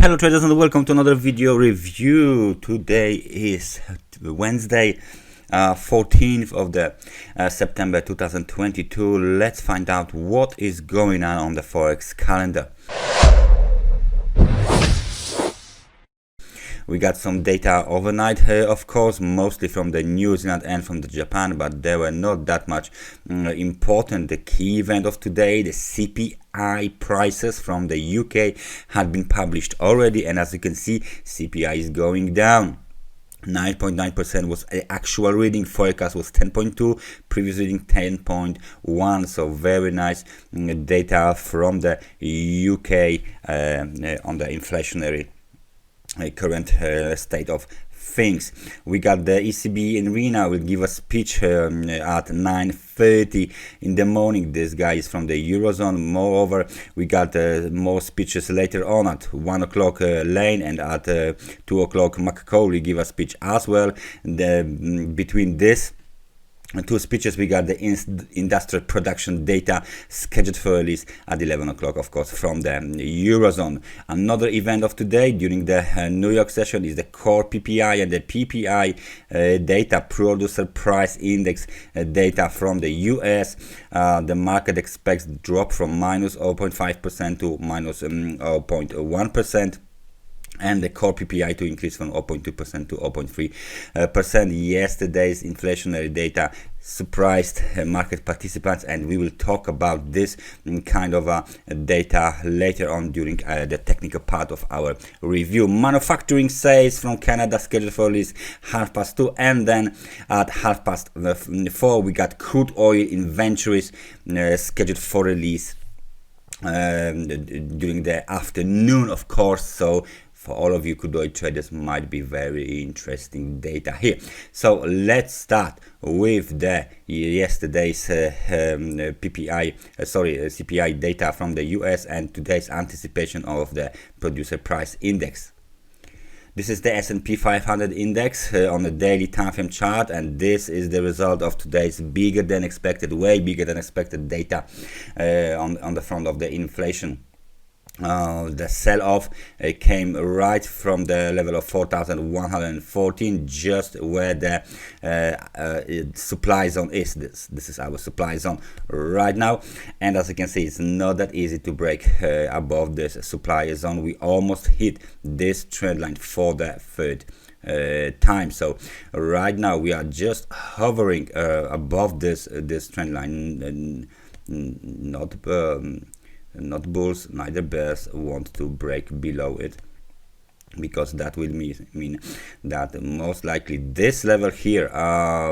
Hello traders and welcome to another video review. Today is Wednesday, 14th of the September 2022. Let's find out what is going on the Forex calendar. We got some data overnight, of course, mostly from the New Zealand and from the Japan, but they were not that much important. The key event of today, the CPI prices from the UK, had been published already, and as you can see, CPI is going down. 9.9% was the actual reading, forecast was 10.2, previous reading 10.1, so very nice data from the UK on the inflationary current state of things. We got the ECB in Rena will give a speech at 9:30 in the morning. This guy is from the Eurozone. Moreover, we got more speeches later on at 1 o'clock Lane, and at 2 o'clock McCall will give a speech as well. Between this two speeches, we got the industrial production data scheduled for release at 11 o'clock, of course, from the Eurozone. Another event of today during the New York session is the core PPI and the PPI data, producer price index data from the US. The market expects drop from minus 0.5% to minus 0.1%. and the core PPI to increase from 0.2% to 0.3%. Yesterday's inflationary data surprised market participants, and we will talk about this kind of data later on during the technical part of our review. Manufacturing sales from Canada scheduled for release 2:30, and then at 4:30 we got crude oil inventories scheduled for release during the afternoon, of course. So for all of you crude oil traders, might be very interesting data here. So let's start with the yesterday's CPI data from the US and today's anticipation of the producer price index. This is the S&P 500 index on a daily time frame chart, and this is the result of today's bigger than expected, way bigger than expected data on the front of the inflation. The sell-off came right from the level of 4,114, just where the supply zone is. This is our supply zone right now, and as you can see, it's not that easy to break above this supply zone. We almost hit this trend line for the third time. So right now we are just hovering above this trend line. Not bulls, neither bears want to break below it, because that will mean that most likely this level here,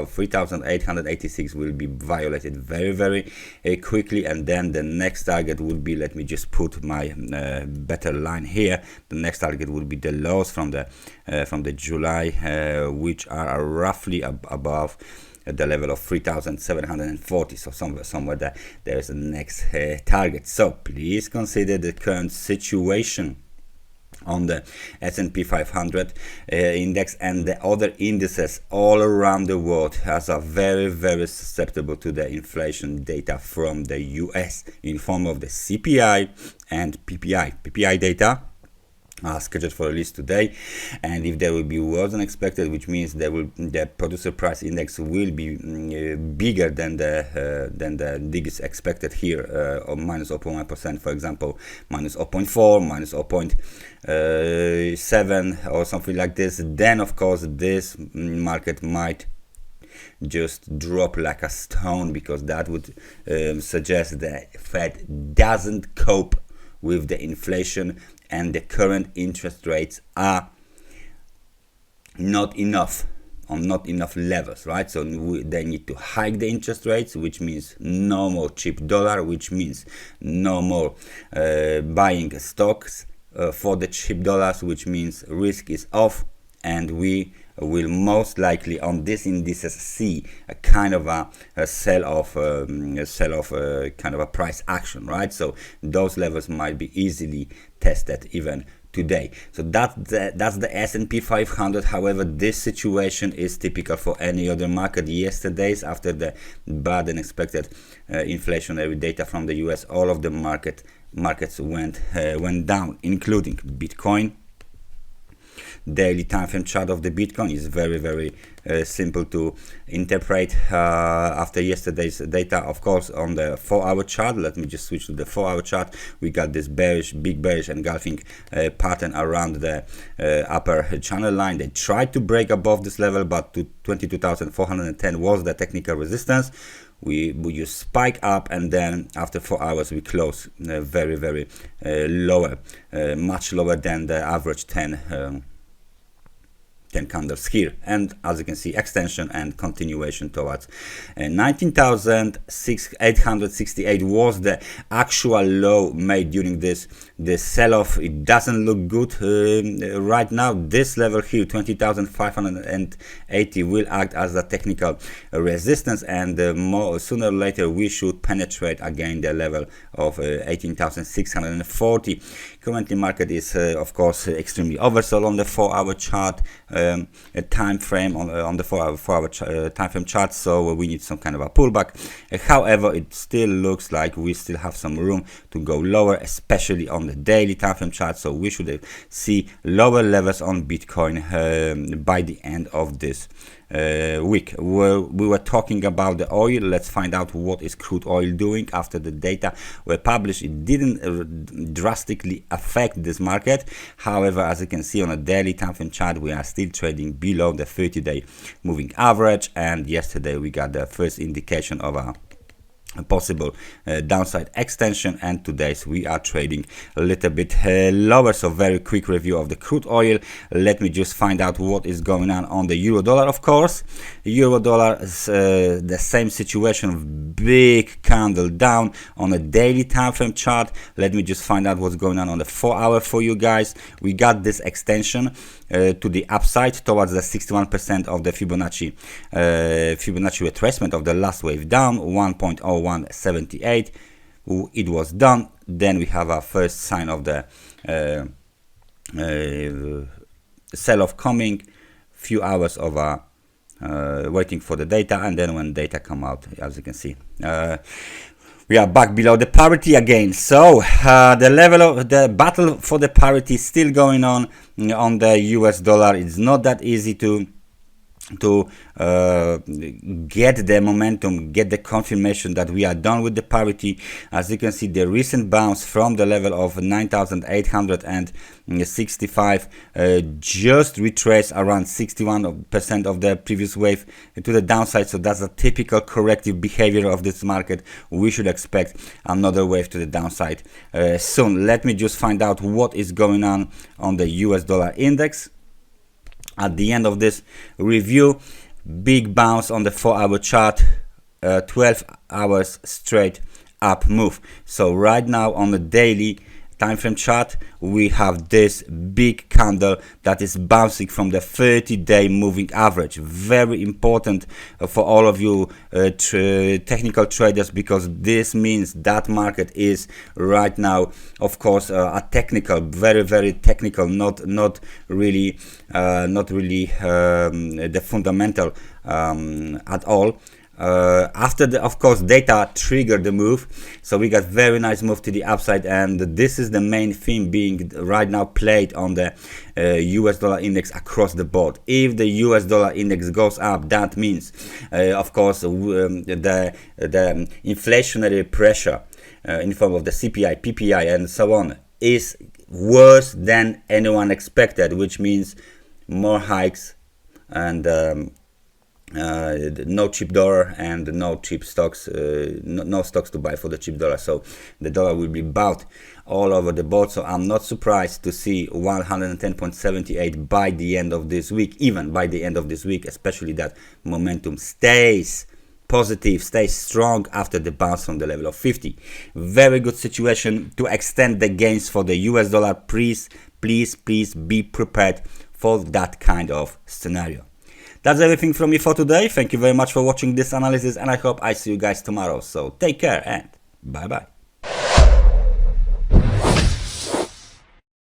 3,886, will be violated very quickly, and then the next target would be, let me just put my better line here, the next target would be the lows from the July, which are roughly above at the level of 3,740. So somewhere there is the next target. So please consider the current situation on the S&P 500 index and the other indices all around the world as are very susceptible to the inflation data from the US in form of the CPI and PPI. PPI data scheduled for release today, and if there will be worse than expected, which means the producer price index will be bigger than the digits expected here, or minus 0.1%, for example, minus 0.4, minus 0.7 or something like this, then of course this market might just drop like a stone, because that would suggest the Fed doesn't cope with the inflation, and the current interest rates are not enough levels, right? So they need to hike the interest rates, which means no more cheap dollar, which means no more buying stocks for the cheap dollars, which means risk is off, and we will most likely on this indices see a kind of a sell-off kind of a price action, right? So those levels might be easily tested even today. So that's the S&P 500. However, this situation is typical for any other market. Yesterday's, after the bad and expected inflationary data from the US, all of the markets went down, including Bitcoin, daily time frame chart of the Bitcoin. Is very simple to interpret after yesterday's data. Of course, on the 4-hour chart, let me just switch to the 4-hour chart. We got this big bearish engulfing pattern around the upper channel line. They tried to break above this level, but to 22,410 was the technical resistance. We just spike up, and then after 4 hours we close very lower, much lower than the average 10 candles here. And as you can see, extension and continuation towards 19,868 was the actual low made during this sell-off. It doesn't look good right now. This level here, 20,580, will act as a technical resistance, and sooner or later we should penetrate again the level of 18,640. Currently market is of course extremely oversold on the 4-hour chart time frame, on the 4-hour time frame chart, so we need some kind of a pullback. However, it still looks like we still have some room to go lower, especially on the daily time frame chart. So we should see lower levels on Bitcoin by the end of this week. We were talking about the oil. Let's find out what is crude oil doing after the data were published. It didn't drastically affect this market. However, as you can see on a daily time frame chart, we are still trading below the 30-day moving average, and yesterday we got the first indication of a possible downside extension, and today we are trading a little bit lower. So very quick review of the crude oil. Let me just find out what is going on the euro dollar. Of course, euro dollar is the same situation, big candle down on a daily time frame chart. Let me just find out what's going on the 4-hour for you guys. We got this extension to the upside towards the 61% of the Fibonacci retracement of the last wave down, 1.0178. It was done. Then we have our first sign of the sell-off coming. Few hours of waiting for the data, and then when data come out, as you can see, we are back below the parity again. So the level of the battle for the parity is still going on the US dollar. It's not that easy to get the momentum, get the confirmation that we are done with the parity. As you can see, the recent bounce from the level of 9,865 just retraced around 61% of the previous wave to the downside. So that's a typical corrective behavior of this market. We should expect another wave to the downside soon. Let me just find out what is going on the US dollar index. At the end of this review, big bounce on the 4-hour chart, 12 hours straight up move. So right now on the daily time frame chart, we have this big candle that is bouncing from the 30-day moving average. Very important for all of you technical traders, because this means that market is right now, of course, a technical, very technical, not really the fundamental at all. After the, of course, data triggered the move, so we got very nice move to the upside, and this is the main theme being right now played on the US dollar index across the board. If the US dollar index goes up, that means of course the inflationary pressure in form of the CPI, PPI and so on is worse than anyone expected, which means more hikes and no cheap dollar and no cheap stocks, no stocks to buy for the cheap dollar. So the dollar will be bought all over the board. So I'm not surprised to see 110.78 by the end of this week, even by the end of this week, especially that momentum stays positive, stays strong after the bounce from the level of 50. Very good situation to extend the gains for the US dollar. Please be prepared for that kind of scenario. That's everything from me for today. Thank you very much for watching this analysis, and I hope I see you guys tomorrow. So take care and bye bye.